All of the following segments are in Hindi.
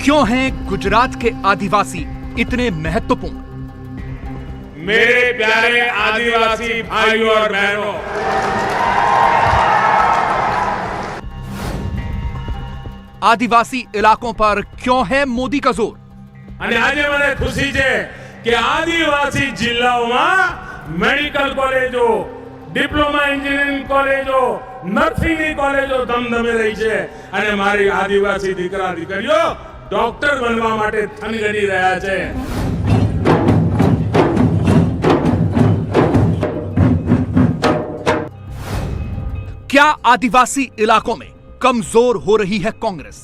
क्यों हैं गुजरात के आदिवासी इतने महत्वपूर्ण? मेरे प्यारे आदिवासी भाइयों और बहनों, आदिवासी इलाकों पर क्यों है मोदी का जोर? અને આજે મને ખુશી છે કે આદિવાસી જિલ્લાઓમાં મેડિકલ કોલેજો, ડિપ્લોમા એન્જિનિયરિંગ કોલેજો, નર્સિંગની કોલેજો ધમધમી રહી છે અને મારી આદિવાસી દીકરા દીકરીઓ ડોક્ટર બનવા માટે થનગની રહ્યા છે. क्या आदिवासी इलाकों में कमजोर हो रही है कांग्रेस?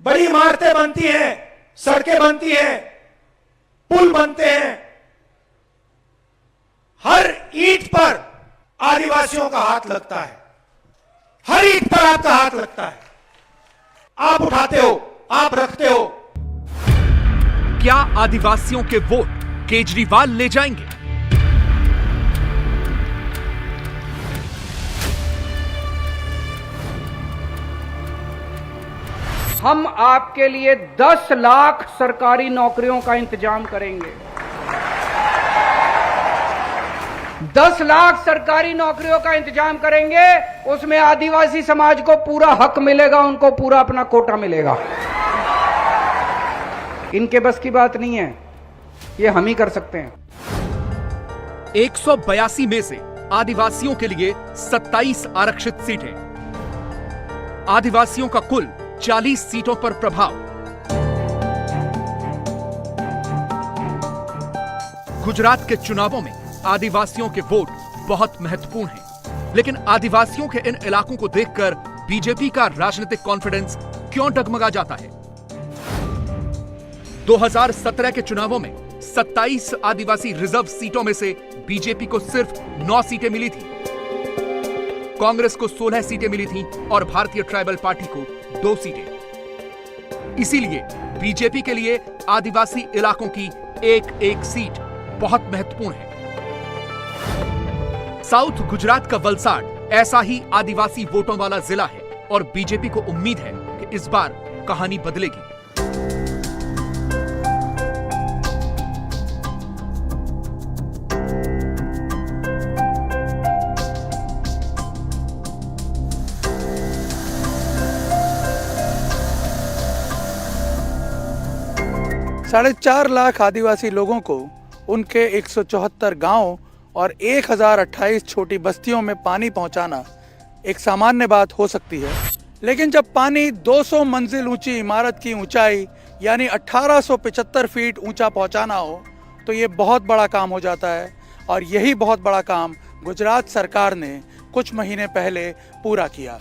बड़ी इमारतें बनती हैं, सड़कें बनती हैं, पुल बनते हैं, हर ईंट पर आदिवासियों का हाथ लगता है, हर ईंट पर आपका हाथ लगता है. आप उठाते हो, आप रखते हो. क्या आदिवासियों के वोट केजरीवाल ले जाएंगे? हम आपके लिए 10 लाख सरकारी नौकरियों का इंतजाम करेंगे. 10 लाख सरकारी नौकरियों का इंतजाम करेंगे. उसमें आदिवासी समाज को पूरा हक मिलेगा, उनको पूरा अपना कोटा मिलेगा. इनके बस की बात नहीं है, ये हम ही कर सकते हैं. 182 में से आदिवासियों के लिए 27 आरक्षित सीटें. आदिवासियों का कुल 40 सीटों पर प्रभाव. गुजरात के चुनावों में आदिवासियों के वोट बहुत महत्वपूर्ण हैं, लेकिन आदिवासियों के इन इलाकों को देखकर बीजेपी का राजनीतिक कॉन्फिडेंस क्यों डगमगा जाता है? 2017 के चुनावों में 27 आदिवासी रिजर्व सीटों में से बीजेपी को सिर्फ 9 सीटें मिली थी, कांग्रेस को 16 सीटें मिली थीं और भारतीय ट्राइबल पार्टी को 2 सीटें. इसीलिए बीजेपी के लिए आदिवासी इलाकों की एक सीट बहुत महत्वपूर्ण है. साउथ गुजरात का वलसाड ऐसा ही आदिवासी वोटों वाला जिला है और बीजेपी को उम्मीद है कि इस बार कहानी बदलेगी. साढ़े 4 लाख आदिवासी लोगों को उनके 174 गांवों और 1028 छोटी बस्तियों में पानी पहुंचाना एक सामान्य बात हो सकती है, लेकिन जब पानी 200 मंजिल ऊंची इमारत की ऊंचाई यानी 1875 फीट ऊंचा पहुंचाना हो तो ये बहुत बड़ा काम हो जाता है. और यही बहुत बड़ा काम गुजरात सरकार ने कुछ महीने पहले पूरा किया.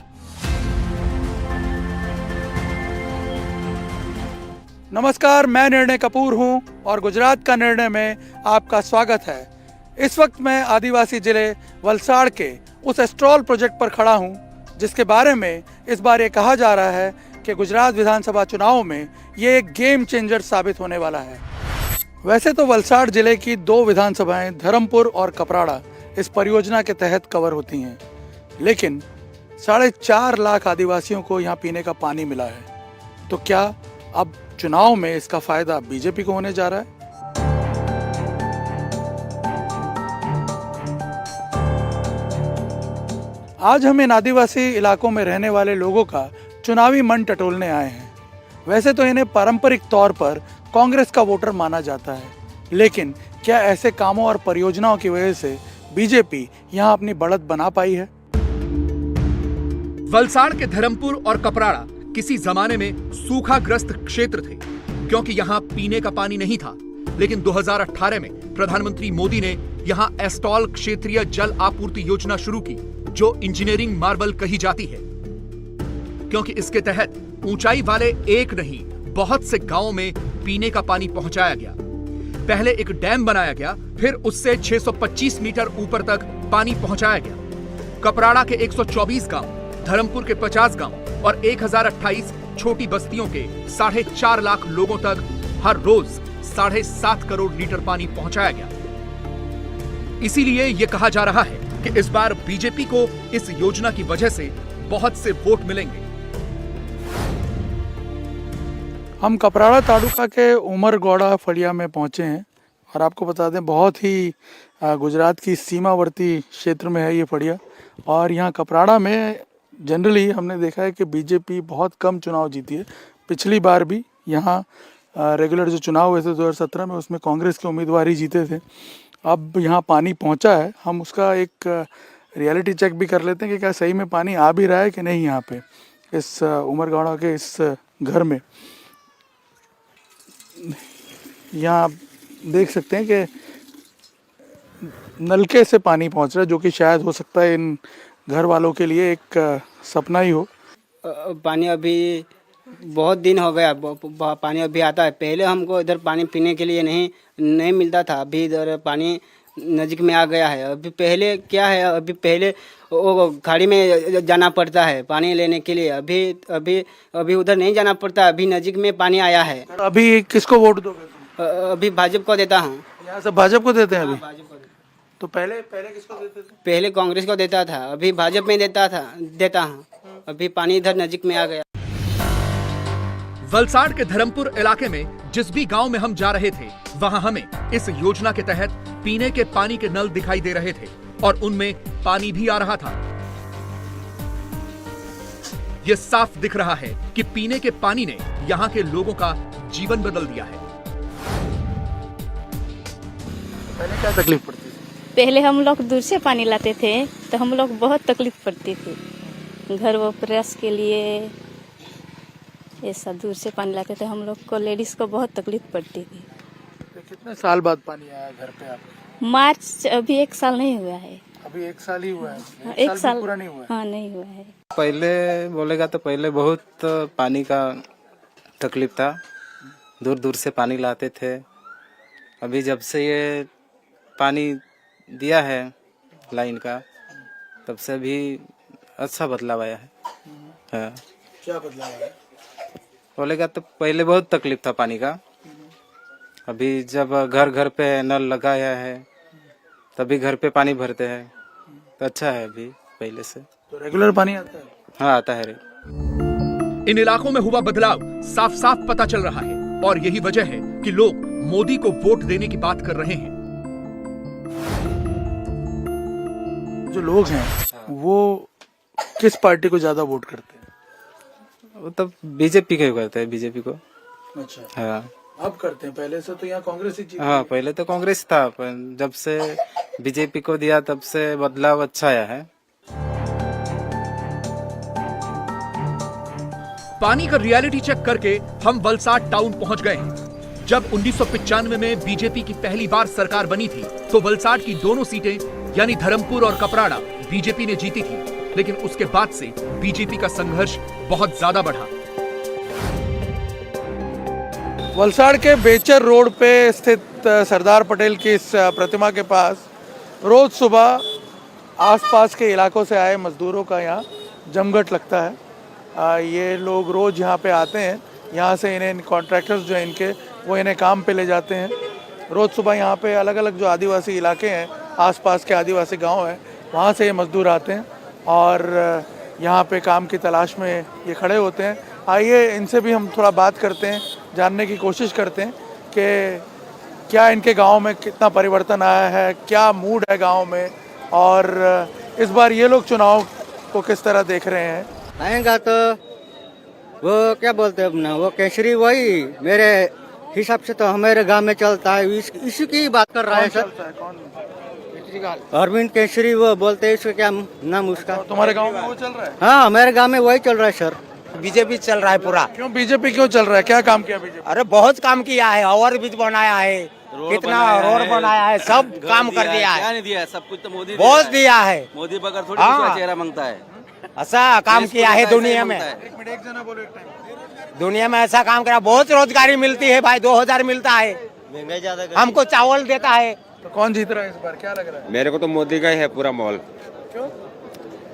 नमस्कार, मैं निर्णय कपूर हूं और गुजरात का निर्णय में आपका स्वागत है. इस वक्त मैं आदिवासी जिले वलसाड़ के उस एस्ट्रॉल प्रोजेक्ट पर खड़ा हूं जिसके बारे में इस बार ये कहा जा रहा है कि गुजरात विधानसभा चुनावों में ये एक गेम चेंजर साबित होने वाला है. वैसे तो वलसाड़ जिले की 2 विधानसभाएं धर्मपुर और कपराड़ा इस परियोजना के तहत कवर होती हैं, लेकिन 4.5 लाख आदिवासियों को यहाँ पीने का पानी मिला है. तो क्या अब चुनाव में इसका फायदा बीजेपी को होने जा रहा है? आज हम इन आदिवासी इलाकों में रहने वाले लोगों का चुनावी मन टटोलने आए हैं. वैसे तो इन्हें पारंपरिक तौर पर कांग्रेस का वोटर माना जाता है, लेकिन क्या ऐसे कामों और परियोजनाओं की वजह से बीजेपी यहां अपनी बढ़त बना पाई है? वलसाड़ के धर्मपुर और कपराड़ा किसी जमाने में सूखाग्रस्त क्षेत्र थे क्योंकि यहां पीने का पानी नहीं था, लेकिन 2018 में प्रधानमंत्री मोदी ने यहां एस्टॉल क्षेत्रीय जल आपूर्ति योजना शुरू की, जो इंजीनियरिंग मार्वल कही जाती है, क्योंकि इसके तहत ऊंचाई वाले एक नहीं बहुत से गांवों में पीने का पानी पहुंचाया गया. पहले एक डैम बनाया गया, फिर उससे 625 मीटर ऊपर तक पानी पहुंचाया गया। कपराड़ा के 124 गांव, धर्मपुर के 50 गांव और 1028 छोटी बस्तियों के 4.5 लाख लोगों तक हर रोज 7.5 करोड़ लीटर पानी पहुंचाया गया। इसीलिए यह कहा जा रहा है कि इस बार बीजेपी को इस योजना की वजह से बहुत से वोट मिलेंगे। हम कपराड़ा तालुका के उमरगौड़ा फड़िया में पहुंचे हैं और आपको बता दें बहुत ही गुजरात की सीमावर्ती क्षेत्र में है ये फड़िया। और यहाँ कपराड़ा में जनरली हमने देखा है कि बीजेपी बहुत कम चुनाव जीती है। पिछली बार भी यहाँ रेगुलर जो चुनाव हुए थे 2017 में, उसमें कांग्रेस के उम्मीदवार ही जीते थे। अब यहाँ पानी पहुँचा है, हम उसका एक रियलिटी चेक भी कर लेते हैं कि क्या सही में पानी आ भी रहा है कि नहीं। यहाँ पे इस उमरगौड़ा के इस घर में यहाँ आप देख सकते हैं कि नलके से पानी पहुँच रहा है, जो कि शायद हो सकता है इन घर वालों के लिए एक सपना ही हो। पानी अभी बहुत दिन हो गया, पानी अभी आता है। पहले हमको इधर पानी पीने के लिए नहीं मिलता था, अभी इधर पानी नज़दीक में आ गया है। अभी पहले क्या है, अभी पहले वो खाड़ी में जाना पड़ता है पानी लेने के लिए, अभी उधर नहीं जाना पड़ता, अभी नज़दीक में पानी आया है। अभी किसको वोट दोगे? अभी भाजपा को देता हूँ। यहाँ सब भाजपा को देते हैं अभी? भाजपा को। तो पहले किसको देते थे? पहले कांग्रेस को देता था, अभी भाजपा में देता हूँ। अभी पानी इधर नज़दीक में आ गया। वलसाड़ के धर्मपुर इलाके में जिस भी गांव में हम जा रहे थे, वहां हमें इस योजना के तहत पीने के पानी के नल दिखाई दे रहे थे और उनमें पानी भी आ रहा था। यह साफ दिख रहा है कि पीने के पानी ने यहां के लोगों का जीवन बदल दिया है। पहले क्या तकलीफ पड़ती थी? पहले हम लोग दूर से पानी लाते थे तो हम लोग बहुत तकलीफ पड़ती थी। घर वो प्रेस के लिए ऐसा दूर से पानी लाते थे, हम लोग को लेडीज को बहुत तकलीफ पड़ती थी। तो कितने साल बाद पानी आया घर पे आपके? मार्च अभी 1 साल नहीं हुआ है। अभी 1 साल ही हुआ है? एक साल पूरा नहीं हुआ है? हाँ, नहीं हुआ है। पहले बोलेगा तो पहले बहुत पानी का तकलीफ था, दूर दूर से पानी लाते थे। अभी जब से ये पानी दिया है लाइन का, तब से भी अच्छा बदलाव आया है। हाँ। क्या बदलाव आया? बोलेगा तो पहले बहुत तकलीफ था पानी का, अभी जब घर घर पे नल लगाया है तभी घर पे पानी भरते हैं, तो अच्छा है अभी पहले से। तो रेगुलर पानी आता है? हाँ, आता है रे। इन इलाकों में हुआ बदलाव साफ साफ पता चल रहा है और यही वजह है कि लोग मोदी को वोट देने की बात कर रहे हैं। जो लोग हैं वो किस पार्टी को ज्यादा वोट करते हैं? वो तो बीजेपी को करते हैं, बीजेपी को। अच्छा, हाँ, अब करते हैं। पहले से तो यहाँ कांग्रेस ही जीती। हाँ, पहले तो कांग्रेस था, पर जब से बीजेपी को दिया तब से बदलाव अच्छा आया है। पानी का रियलिटी चेक करके हम वलसाड़ टाउन पहुंच गए हैं। जब 1995 में बीजेपी की पहली बार सरकार बनी थी तो वलसाड़ की दोनों सीटें यानी धर्मपुर और कपराड़ा बीजेपी ने जीती थी, लेकिन उसके बाद से बीजेपी का संघर्ष बहुत ज्यादा बढ़ा। वलसाड़ के बेचर रोड पे स्थित सरदार पटेल की इस प्रतिमा के पास रोज सुबह आसपास के इलाकों से आए मजदूरों का यहाँ जमघट लगता है। ये लोग रोज यहाँ पे आते हैं, यहाँ से इन्हें कॉन्ट्रैक्टर्स जो हैं इनके, वो इन्हें काम पे ले जाते हैं। रोज सुबह यहाँ पे अलग अलग जो आदिवासी इलाके हैं, आसपास के आदिवासी गांव हैं, वहाँ से ये मजदूर आते हैं और यहाँ पे काम की तलाश में ये खड़े होते हैं। आइए इनसे भी हम थोड़ा बात करते हैं, जानने की कोशिश करते हैं कि क्या इनके गांव में कितना परिवर्तन आया है, क्या मूड है गांव में, और इस बार ये लोग चुनाव को किस तरह देख रहे हैं। आएगा तो वो क्या बोलते हैं अपना, वो केसरी वही मेरे हिसाब से तो हमारे गांव में चलता है, इसी की बात कर रहा है सर। अरविंद केसरी वो बोलते हैं, इसका क्या नाम उसका? तुम्हारे गांव में वो चल रहा है? हाँ, हमारे गांव में वही चल रहा है सर। बीजेपी चल रहा है पूरा। क्यों बीजेपी क्यों चल रहा है? क्या काम किया बीजेपी? अरे बहुत काम किया है, ओवर ब्रिज बनाया है, कितना रोड बनाया है, सब काम कर दिया है। क्या नहीं दिया है? सब कुछ तो मोदी बहुत दिया है। मोदी बगैर थोड़ी दूसरा चेहरा मांगता है। ऐसा काम किया है दुनिया में। दुनिया में ऐसा काम करा, बहुत रोजगारी मिलती है भाई, 2000 मिलता है, महंगाई ज्यादा हमको चावल देता है। तो कौन जीत रहा है इस बार, क्या लग रहा है? मेरे को तो मोदी का ही है पूरा माहौल। क्यों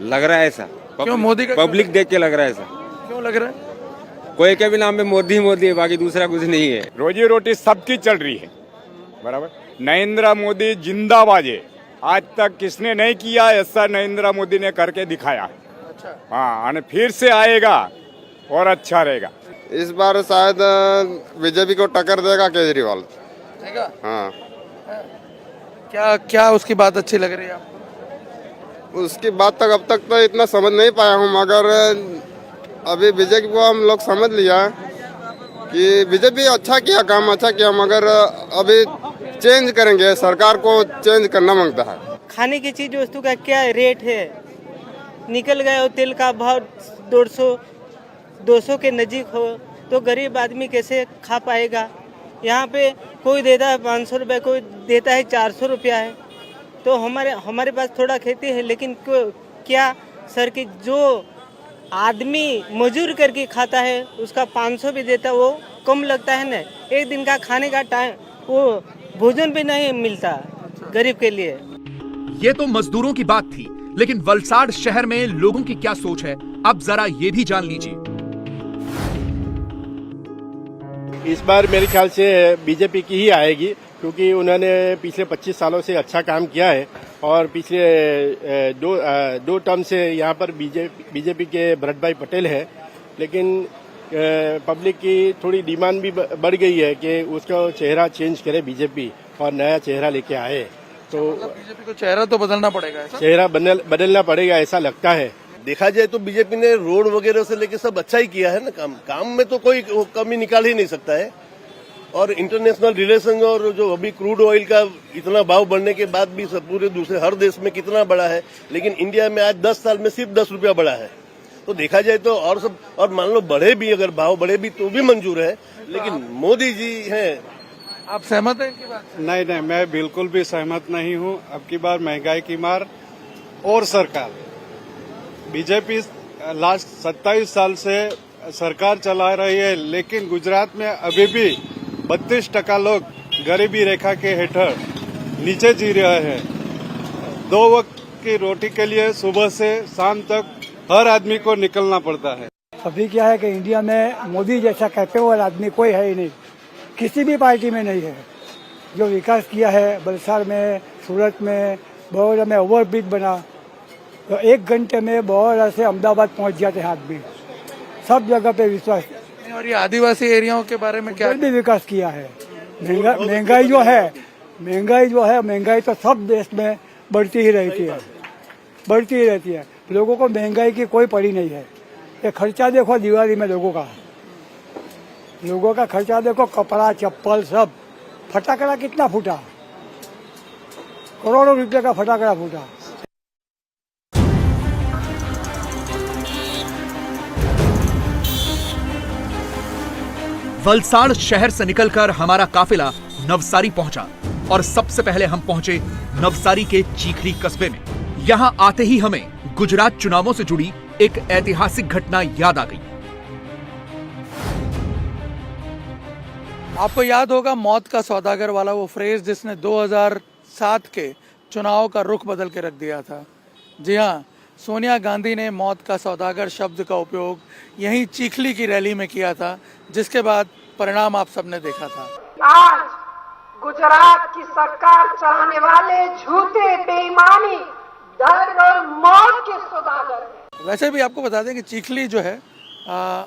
लग रहा है ऐसा? क्यों मोदी का? पब्लिक देख के लग रहा है ऐसा। क्यों लग रहा है? कोई के भी नाम में मोदी मोदी है, बाकी दूसरा कुछ नहीं है। रोजी रोटी सबकी चल रही है बराबर। नरेंद्र मोदी जिंदाबाद है। आज तक किसने नहीं किया ऐसा नरेंद्र मोदी ने करके दिखाया। अच्छा। हाँ, और फिर से आएगा और अच्छा रहेगा। इस बार शायद बीजेपी को टक्कर देगा केजरीवाल। देगा? हाँ। क्या क्या उसकी बात अच्छी लग रही है आपको? उसकी बात तक अब तक तो इतना समझ नहीं पाया हूँ, मगर अभी बीजेपी को हम लोग समझ लिया कि बीजेपी अच्छा किया, काम अच्छा किया, मगर अभी चेंज करेंगे, सरकार को चेंज करना मांगता है। खाने की चीज वस्तु का क्या रेट है, निकल गए हो, तेल का भाव 200 के नज़दीक हो तो गरीब आदमी कैसे खा पाएगा। यहाँ पे कोई देता है 500 रुपये, कोई देता है 400 रुपया है। तो हमारे पास थोड़ा खेती है, लेकिन क्या सर की जो आदमी मजूर करके खाता है उसका 500 भी देता, वो कम लगता है ना। एक दिन का खाने का टाइम वो भोजन भी नहीं मिलता गरीब के लिए। ये तो मजदूरों की बात थी, लेकिन वलसाड़ शहर में लोगों की क्या सोच है, अब जरा ये भी जान लीजिए। इस बार मेरे ख्याल से बीजेपी की ही आएगी, क्योंकि उन्होंने पिछले 25 सालों से अच्छा काम किया है और पिछले दो टर्म से यहाँ पर बीजेपी के भरत भाई पटेल है। लेकिन पब्लिक की थोड़ी डिमांड भी बढ़ गई है कि उसका चेहरा चेंज करे बीजेपी और नया चेहरा लेके आए। तो बीजेपी को चेहरा तो बदलना पड़ेगा, ऐसा? चेहरा बदलना पड़ेगा ऐसा लगता है। देखा जाए तो बीजेपी ने रोड वगैरह से लेके सब अच्छा ही किया है ना। काम में तो कोई कमी निकाल ही नहीं सकता है। और इंटरनेशनल रिलेशन और जो अभी क्रूड ऑयल का इतना भाव बढ़ने के बाद भी सब पूरे दूसरे हर देश में कितना बढ़ा है, लेकिन इंडिया में आज 10 साल में सिर्फ 10 रुपया बढ़ा है। तो देखा जाए तो और मान लो बढ़े भी, अगर भाव बढ़े भी तो भी मंजूर है, लेकिन मोदी जी हैं। आप सहमत हैं इनकी बात? नहीं, मैं बिल्कुल भी सहमत नहीं हूँ। अब की बार महंगाई की मार और सरकार बीजेपी लास्ट 27 साल से सरकार चला रही है, लेकिन गुजरात में अभी भी 32% लोग गरीबी रेखा के हेठर नीचे जी रहे हैं। 2 वक्त की रोटी के लिए सुबह से शाम तक हर आदमी को निकलना पड़ता है। अभी क्या है कि इंडिया में मोदी जैसा कैपेबल आदमी कोई है ही नहीं, किसी भी पार्टी में नहीं है। जो विकास किया है वलसाड़ में, सूरत में, बड़ौदा में ओवरब्रिज बना, तो 1 घंटे में बड़ौदा से अहमदाबाद पहुंच जाते हैं आदमी। सब जगह पे विश्वास। और ये आदिवासी एरियाओं के बारे में क्या भी विकास किया है। महंगाई तो सब देश में बढ़ती ही रहती है। लोगों को महंगाई की कोई पड़ी नहीं है। ये खर्चा देखो दिवाली में लोगों का खर्चा देखो, कपड़ा चप्पल सब। फटाकड़ा कितना फूटा, करोड़ों रुपए का फटाकड़ा फूटा। वलसाड़ शहर से निकलकर हमारा काफिला नवसारी पहुंचा और सबसे पहले हम पहुंचे नवसारी के चीखली कस्बे में। यहां आते ही हमें गुजरात चुनावों से जुड़ी एक ऐतिहासिक घटना याद आ गई। आपको याद होगा मौत का सौदागर वाला वो फ्रेज जिसने 2007 के चुनाव का रुख बदल के रख दिया था। जी हाँ, सोनिया गांधी ने मौत का सौदागर शब्द का उपयोग यहीं चीखली की रैली में किया था, जिसके बाद परिणाम आप सबने देखा था। आज गुजरात की सरकार चलाने वाले झूठे, बेईमानी, दर्द और मौत के सौदागर। वैसे भी आपको बता दें कि चीखली जो है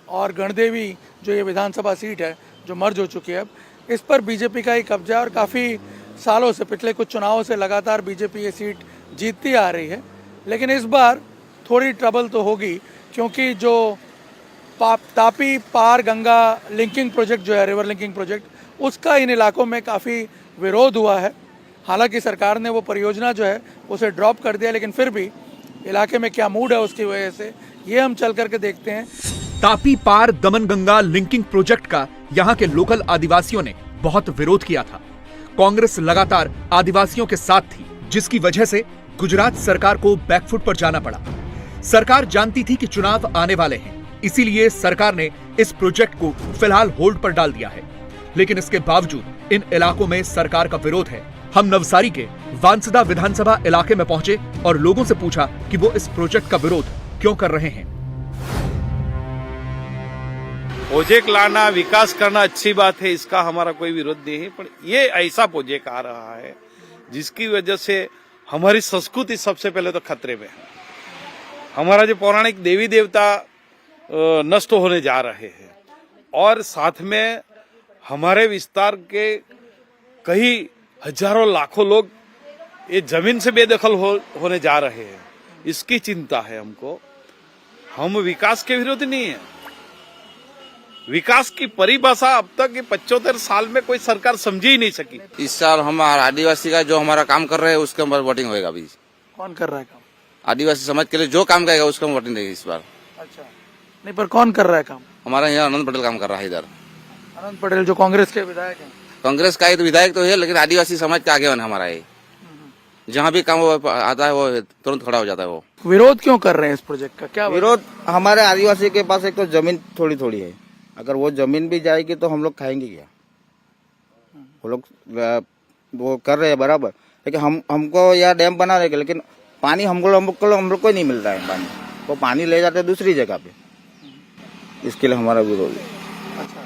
और गणदेवी जो ये विधानसभा सीट है जो मर्ज हो चुकी है, अब इस पर बीजेपी का ही कब्जा, और काफ़ी सालों से, पिछले कुछ चुनावों से लगातार बीजेपी ये सीट जीतती आ रही है। लेकिन इस बार थोड़ी ट्रबल तो होगी, क्योंकि जो तापी पार गंगा लिंकिंग प्रोजेक्ट जो है, रिवर लिंकिंग प्रोजेक्ट, उसका इन इलाकों में काफ़ी विरोध हुआ है। हालांकि सरकार ने वो परियोजना जो है उसे ड्रॉप कर दिया, लेकिन फिर भी इलाके में क्या मूड है उसकी वजह से ये हम चल करके देखते हैं। तापी पार दमन गंगा लिंकिंग प्रोजेक्ट का यहाँ के लोकल आदिवासियों ने बहुत विरोध किया था। कांग्रेस लगातार आदिवासियों के साथ थी, जिसकी वजह से गुजरात सरकार को बैकफुट पर जाना पड़ा। सरकार जानती थी कि चुनाव आने वाले हैं, इसीलिए सरकार ने इस प्रोजेक्ट को फिलहाल होल्ड पर डाल दिया है। लेकिन इसके बावजूद इन इलाकों में सरकार का विरोध है। हम नवसारी के वांसदा विधानसभा इलाके में पहुंचे और लोगों से पूछा कि वो इस प्रोजेक्ट का विरोध क्यों कर रहे हैं। प्रोजेक्ट लाना, विकास करना अच्छी बात है, इसका हमारा कोई विरोध नहीं है, पर ये ऐसा प्रोजेक्ट आ रहा है जिसकी वजह से हमारी संस्कृति सबसे पहले तो खतरे में है। हमारा जो पौराणिक देवी देवता नष्ट होने जा रहे हैं और साथ में हमारे विस्तार के कई हजारों लाखों लोग ये जमीन से बेदखल होने जा रहे हैं। इसकी चिंता है हमको। हम विकास के विरोध नहीं है। विकास की परिभाषा अब तक ये 75 साल में कोई सरकार समझी ही नहीं सकी। इस साल हमारा आदिवासी का जो हमारा काम कर रहे हैं उसके ऊपर वोटिंग होगा। अभी कौन कर रहा है काम? आदिवासी समाज के लिए जो काम करेगा उसका वोटिंग देगी इस बार। अच्छा, नहीं पर कौन कर रहा है काम? हमारा यहाँ आनंद पटेल काम कर रहा है इधर। आनंद पटेल जो कांग्रेस के विधायक हैं। कांग्रेस का ही तो विधायक तो है, लेकिन आदिवासी समाज का आगे हमारा है। जहाँ भी काम आता है वो तुरंत खड़ा हो जाता है। वो विरोध क्यों कर रहे हैं इस प्रोजेक्ट का? क्या विरोध? हमारे आदिवासी के पास एक तो जमीन थोड़ी थोड़ी है, अगर वो जमीन भी जाएगी तो हम लोग खाएंगे क्या? वो लोग वो कर रहे हैं बराबर, लेकिन हमको यहाँ डैम बना रहे, लेकिन पानी हम लोग को नहीं मिल रहा है। पानी वो पानी ले जाते हैं दूसरी जगह पे, इसके लिए हमारा विरोध है। अच्छा,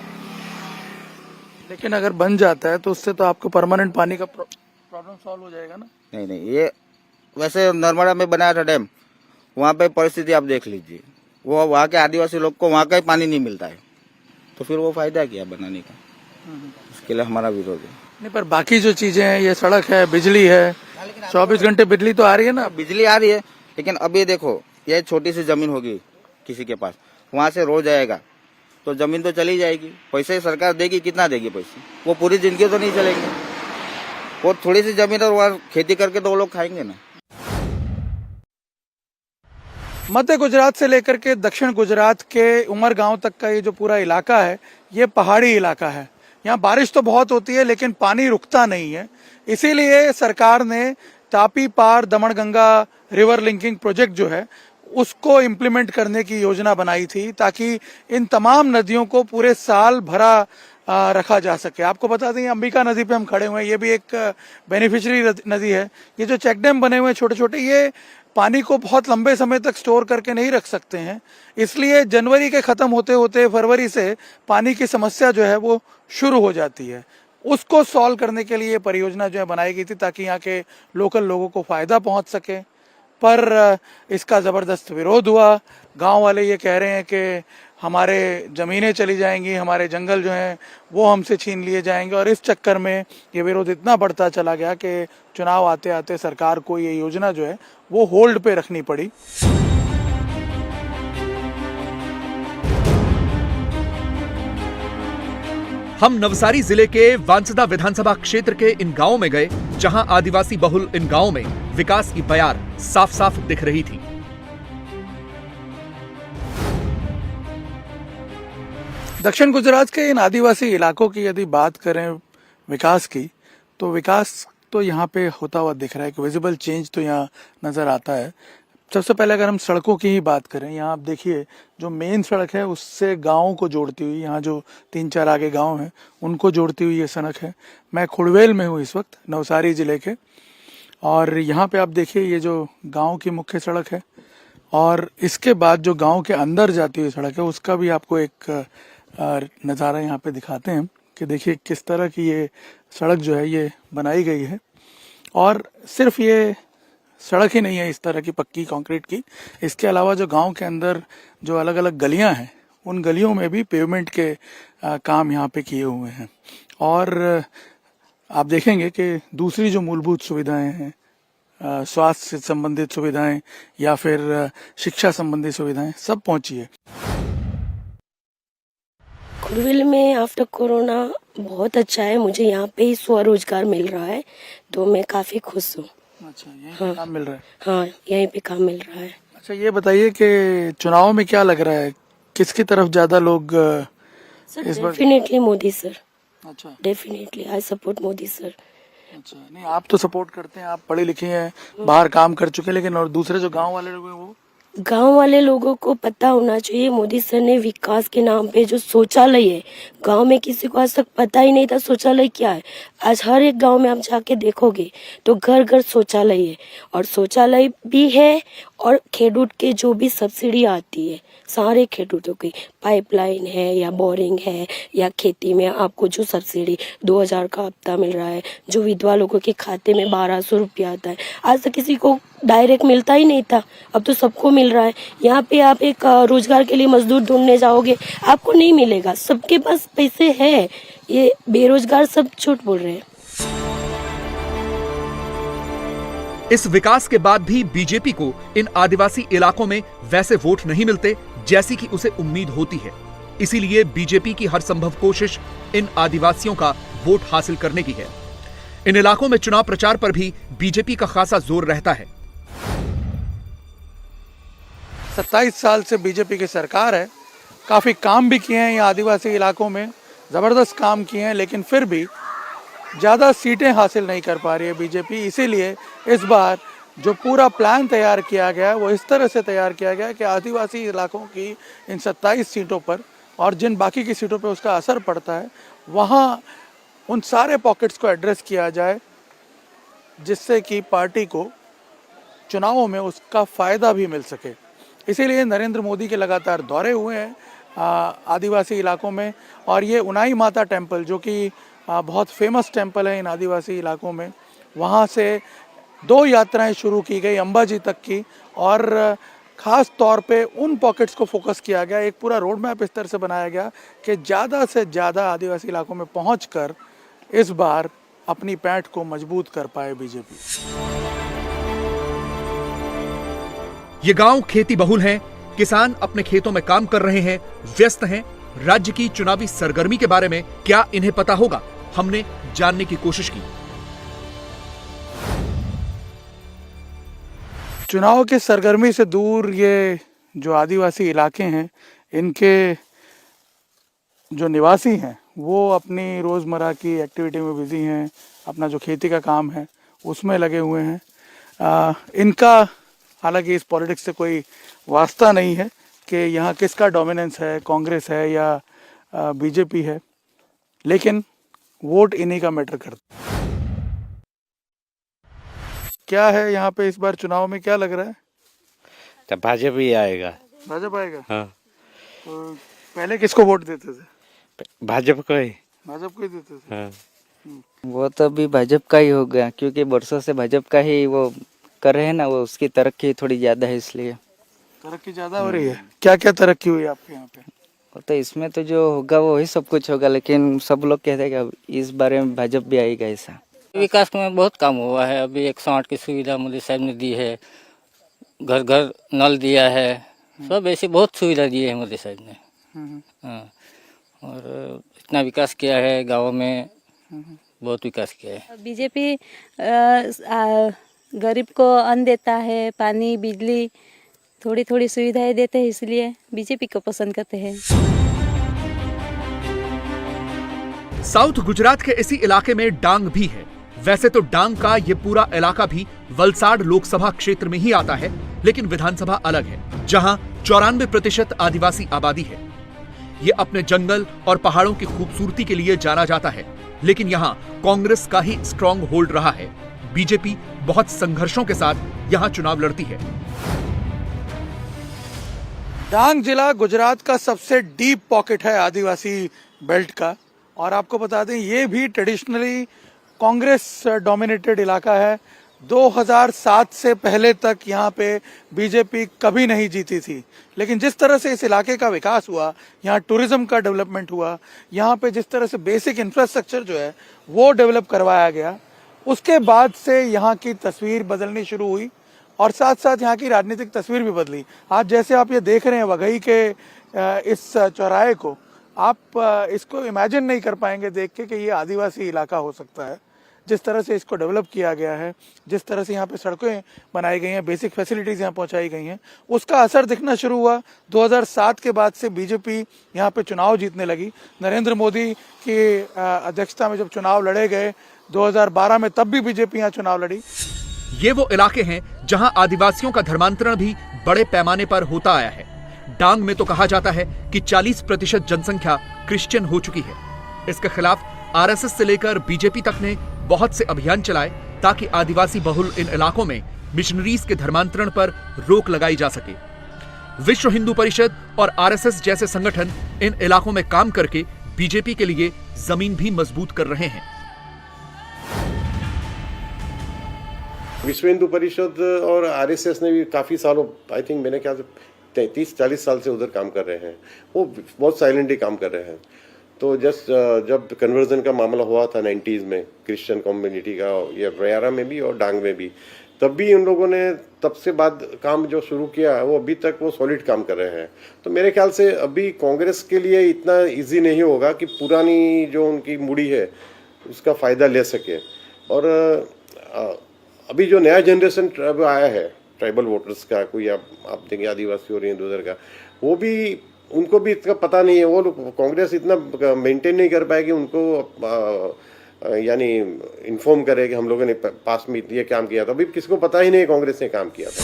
लेकिन अगर बन जाता है तो उससे तो आपको परमानेंट पानी का प्रॉब्लम सॉल्व हो जाएगा ना? नहीं, ये वैसे नर्मदा में बनाया था डैम, वहाँ पे परिस्थिति आप देख लीजिए, वो वहाँ के आदिवासी लोग को वहाँ का ही पानी नहीं मिलता है, तो फिर वो फायदा क्या बनाने का? इसके लिए हमारा विरोध है। नहीं, पर बाकी जो चीजें हैं, ये सड़क है, बिजली है, 24 घंटे बिजली तो आ रही है ना? बिजली आ रही है, लेकिन अभी देखो ये छोटी सी जमीन होगी किसी के पास, वहाँ से रोज आएगा तो जमीन तो चली जाएगी। पैसे सरकार देगी, कितना देगी पैसे? वो पूरी जिंदगी तो नहीं चलेंगे। वो थोड़ी सी जमीन और वहाँ खेती करके तो वो लोग खाएंगे ना। मध्य गुजरात से लेकर के दक्षिण गुजरात के उमरगांव तक का ये जो पूरा इलाका है, ये पहाड़ी इलाका है। यहाँ बारिश तो बहुत होती है लेकिन पानी रुकता नहीं है। इसीलिए सरकार ने तापी पार दमनगंगा रिवर लिंकिंग प्रोजेक्ट जो है उसको इम्प्लीमेंट करने की योजना बनाई थी, ताकि इन तमाम नदियों को पूरे साल भरा रखा जा सके। आपको बता दें, अंबिका नदी पे हम खड़े हुए हैं, ये भी एक बेनिफिशियरी नदी है। ये जो चेक डैम बने हुए छोटे छोटे, ये पानी को बहुत लंबे समय तक स्टोर करके नहीं रख सकते हैं, इसलिए जनवरी के खत्म होते होते फरवरी से पानी की समस्या जो है वो शुरू हो जाती है। उसको सॉल्व करने के लिए परियोजना जो है बनाई गई थी, ताकि यहाँ के लोकल लोगों को फायदा पहुंच सके। पर इसका जबरदस्त विरोध हुआ। गांव वाले ये कह रहे हैं कि हमारे जमीनें चली जाएंगी, हमारे जंगल जो हैं वो हमसे छीन लिए जाएंगे, और इस चक्कर में ये विरोध इतना बढ़ता चला गया कि चुनाव आते आते सरकार को ये योजना जो है वो होल्ड पे रखनी पड़ी। हम नवसारी जिले के वांसदा विधानसभा क्षेत्र के इन गांवों में गए, जहां आदिवासी बहुल इन गांवों में विकास की बयार साफ साफ दिख रही थी। दक्षिण गुजरात के इन आदिवासी इलाकों की यदि बात करें विकास की, तो विकास तो यहाँ पे होता हुआ दिख रहा है कि विजिबल चेंज तो यहाँ नजर आता है। सबसे पहले अगर हम सड़कों की ही बात करें, यहाँ आप देखिए जो मेन सड़क है उससे गाँवों को जोड़ती हुई, यहाँ जो 3-4 आगे गांव हैं उनको जोड़ती हुई ये सड़क है। मैं खुड़वेल में हूँ इस वक्त, नवसारी जिले के, और यहाँ पे आप देखिए ये जो गांव की मुख्य सड़क है, और इसके बाद जो गांव के अंदर जाती हुई सड़क है उसका भी आपको एक नज़ारा यहाँ पे दिखाते हैं कि देखिए किस तरह की ये सड़क जो है ये बनाई गई है। और सिर्फ ये सड़क ही नहीं है इस तरह की पक्की कंक्रीट की, इसके अलावा जो गांव के अंदर जो अलग अलग गलियां हैं उन गलियों में भी पेवमेंट के काम यहाँ पे किए हुए हैं। और आप देखेंगे कि दूसरी जो मूलभूत सुविधाएं हैं, स्वास्थ्य से संबंधित सुविधाएं या फिर शिक्षा संबंधी सुविधाएं, सब पहुंची है। खुड़वेल में आफ्टर कोरोना बहुत अच्छा है, मुझे यहाँ पे ही स्वरोजगार मिल रहा है, तो मैं काफी खुश हूँ। अच्छा, यहीं पे काम मिल रहा है? हाँ, यहीं पे काम मिल रहा है। अच्छा, ये बताइए कि चुनाव में क्या लग रहा है, किसकी तरफ ज्यादा लोग इस बार? Definitely Modi sir. अच्छा, definitely I support Modi sir. अच्छा, नहीं आप तो सपोर्ट करते हैं, आप पढ़े लिखे हैं, बाहर काम कर चुके हैं, लेकिन और दूसरे जो गांव वाले लोग हैं वो? गांव वाले लोगों को पता होना चाहिए मोदी सर ने विकास के नाम पे जो शौचालय है, गांव में किसी को आज तक पता ही नहीं था शौचालय क्या है। आज हर एक गांव में आप जाके देखोगे तो घर घर शौचालय है, और शौचालय भी है और खेडूत के जो भी सब्सिडी आती है सारे खेडूतों की, पाइपलाइन है या बोरिंग है या खेती में आपको जो सब्सिडी 2000 का हफ्ता मिल रहा है, जो विधवा लोगों के खाते में 1200 रुपया आता है। आज तक किसी को डायरेक्ट मिलता ही नहीं था, अब तो सबको मिल रहा है। यहाँ पे आप एक रोजगार के लिए मजदूर ढूंढने जाओगे आपको नहीं मिलेगा, सबके पास पैसे है। ये बेरोजगार सब झूठ बोल रहे हैं। इस विकास के बाद भी बीजेपी को इन आदिवासी इलाकों में वैसे वोट नहीं मिलते जैसी कि उसे उम्मीद होती है। इसीलिए बीजेपी की हर संभव कोशिश इन आदिवासियों का वोट हासिल करने की है। इन इलाकों में चुनाव प्रचार पर भी बीजेपी का खासा जोर रहता है। 27 साल से बीजेपी की सरकार है, काफी काम भी किए हैं यहाँ आदिवासी इलाकों में, जबरदस्त काम किए हैं, लेकिन फिर भी ज़्यादा सीटें हासिल नहीं कर पा रही है बीजेपी। इसीलिए इस बार जो पूरा प्लान तैयार किया गया है वो इस तरह से तैयार किया गया है कि आदिवासी इलाकों की इन 27 सीटों पर और जिन बाकी की सीटों पर उसका असर पड़ता है वहाँ उन सारे पॉकेट्स को एड्रेस किया जाए, जिससे कि पार्टी को चुनावों में उसका फ़ायदा भी मिल सके। इसीलिए नरेंद्र मोदी के लगातार दौरे हुए हैं आदिवासी इलाकों में, और ये उनाई माता टेम्पल जो कि बहुत फेमस टेम्पल है इन आदिवासी इलाकों में, वहाँ से 2 यात्राएं शुरू की गई अंबाजी तक की, और ख़ास तौर पे उन पॉकेट्स को फोकस किया गया। एक पूरा रोड मैप इस तरह से बनाया गया कि ज़्यादा से ज़्यादा आदिवासी इलाकों में पहुंचकर इस बार अपनी पैठ को मजबूत कर पाए बीजेपी। ये गांव खेती बहुल हैं, किसान अपने खेतों में काम कर रहे हैं, व्यस्त हैं। राज्य की चुनावी सरगर्मी के बारे में क्या इन्हें पता होगा, हमने जानने की कोशिश की। चुनाव के सरगर्मी से दूर ये जो आदिवासी इलाके हैं, इनके जो निवासी हैं वो अपनी रोज़मर्रा की एक्टिविटी में बिजी हैं, अपना जो खेती का काम है उसमें लगे हुए हैं। इनका हालांकि इस पॉलिटिक्स से कोई वास्ता नहीं है कि यहाँ किसका डोमिनेंस है, कांग्रेस है या बीजेपी है, लेकिन वोट इन्हीं का मैटर करता है। क्या है यहाँ पे इस बार चुनाव में, क्या लग रहा है? तो भाजपा ही आएगा। भाजपा आएगा? हाँ। तो पहले किसको वोट देते थे? भाजपा को ही। भाजपा को ही देते थे? हाँ। वो तो अभी भाजपा का ही हो गया, क्योंकि बरसों से भाजपा का ही वो कर रहे हैं ना, वो उसकी तरक्की थोड़ी ज्यादा है इसलिए। तरक्की ज्यादा हो रही है? क्या क्या तरक्की हुई आपके यहाँ पे? तो इसमें तो जो होगा वो ही सब कुछ होगा, लेकिन सब लोग कहते हैं कि इस बारे में भाजपा भी आएगा। ऐसा विकास में बहुत काम हुआ है। अभी 108 की सुविधा मोदी साहब ने दी है, घर घर नल दिया है, सब ऐसी बहुत सुविधा दी है मोदी साहब ने। हाँ, और इतना विकास किया है गाँव में, बहुत विकास किया है। बीजेपी गरीब को अन्न देता है, पानी बिजली थोड़ी थोड़ी सुविधाएं देते हैं, इसलिए बीजेपी को पसंद करते हैं। साउथ गुजरात के इसी इलाके में डांग भी है। वैसे तो डांग का ये पूरा इलाका भी वलसाड़ लोकसभा क्षेत्र में ही आता है, लेकिन विधानसभा अलग है, जहां 94% आदिवासी आबादी है। ये अपने जंगल और पहाड़ों की खूबसूरती के लिए जाना जाता है, लेकिन यहाँ कांग्रेस का ही स्ट्रॉन्ग होल्ड रहा है। बीजेपी बहुत संघर्षों के साथ यहाँ चुनाव लड़ती है। डांग जिला गुजरात का सबसे डीप पॉकेट है आदिवासी बेल्ट का, और आपको बता दें ये भी ट्रेडिशनली कांग्रेस डोमिनेटेड इलाका है। 2007 से पहले तक यहाँ पे बीजेपी कभी नहीं जीती थी, लेकिन जिस तरह से इस इलाके का विकास हुआ, यहाँ टूरिज्म का डेवलपमेंट हुआ, यहाँ पे जिस तरह से बेसिक इंफ्रास्ट्रक्चर जो है वो डेवलप करवाया गया, उसके बाद से यहाँ की तस्वीर बदलनी शुरू हुई और साथ साथ यहाँ की राजनीतिक तस्वीर भी बदली। आज जैसे आप ये देख रहे हैं वघई के इस चौराहे को, आप इसको इमेजिन नहीं कर पाएंगे देख के कि ये आदिवासी इलाका हो सकता है। जिस तरह से इसको डेवलप किया गया है, जिस तरह से यहाँ पे सड़कें बनाई गई हैं, बेसिक फैसिलिटीज़ यहाँ पहुँचाई गई हैं, उसका असर दिखना शुरू हुआ। 2007 के बाद से बीजेपी यहाँ पे चुनाव जीतने लगी। नरेंद्र मोदी की अध्यक्षता में जब चुनाव लड़े गए 2012 में, तब भी बीजेपी यहाँ चुनाव लड़ी। ये वो इलाके हैं जहां आदिवासियों का धर्मांतरण भी बड़े पैमाने पर होता आया है। डांग में तो कहा जाता है कि 40% जनसंख्या क्रिश्चियन हो चुकी है। इसके खिलाफ आरएसएस से लेकर बीजेपी तक ने बहुत से अभियान चलाए ताकि आदिवासी बहुल इन इलाकों में मिशनरीज के धर्मांतरण पर रोक लगाई जा सके। विश्व हिंदू परिषद और आरएसएस जैसे संगठन इन इलाकों में काम करके बीजेपी के लिए जमीन भी मजबूत कर रहे हैं। विश्व हिंदू परिषद और आरएसएस ने भी काफी सालों, आई थिंक मैंने ख्याल से 33-40 साल से उधर काम कर रहे हैं। वो बहुत साइलेंटली काम कर रहे हैं। तो जब कन्वर्जन का मामला हुआ था 90s में क्रिश्चियन कम्युनिटी का, ये रयारा में भी और डांग में भी, तब भी उन लोगों ने तब से बाद काम जो शुरू किया वो अभी तक वो सॉलिड काम कर रहे हैं। तो मेरे ख्याल से अभी कांग्रेस के लिए इतना इजी नहीं होगा कि पुरानी जो उनकी मुड़ी है उसका फायदा ले सके। और अभी जो नया जनरेशन अब आया है ट्राइबल वोटर्स का, कोई आप देखें आदिवासी और हिंदू का, वो भी उनको भी इतना पता नहीं है। वो कांग्रेस इतना मेंटेन नहीं कर पाएगी उनको यानी इन्फॉर्म करे कि हम लोगों ने पास में ये काम किया था। अभी किसको पता ही नहीं कांग्रेस ने काम किया था।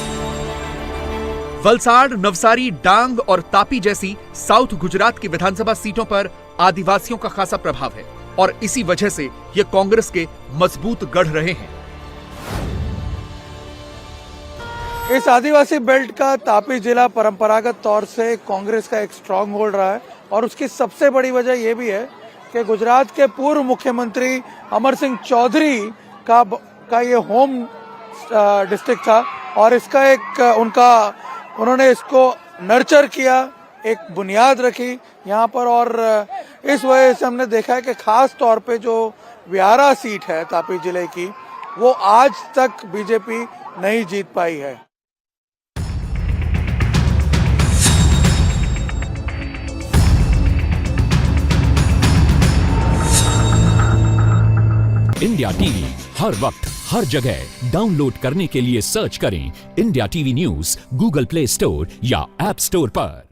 वलसाड़, नवसारी, डांग और तापी जैसी साउथ गुजरात की विधानसभा सीटों पर आदिवासियों का खासा प्रभाव है और इसी वजह से ये कांग्रेस के मजबूत गढ़ रहे हैं। इस आदिवासी बेल्ट का तापी जिला परंपरागत तौर से कांग्रेस का एक स्ट्रांग होल्ड रहा है और उसकी सबसे बड़ी वजह यह भी है कि गुजरात के पूर्व मुख्यमंत्री अमर सिंह चौधरी का ये होम डिस्ट्रिक्ट था और इसका एक उन्होंने इसको नर्चर किया, एक बुनियाद रखी यहाँ पर। और इस वजह से हमने देखा है कि खास तौर पे जो व्यारा सीट है तापी जिले की, वो आज तक बीजेपी नहीं जीत पाई है। इंडिया टीवी हर वक्त हर जगह डाउनलोड करने के लिए सर्च करें India TV news Google play store या ऐप स्टोर पर।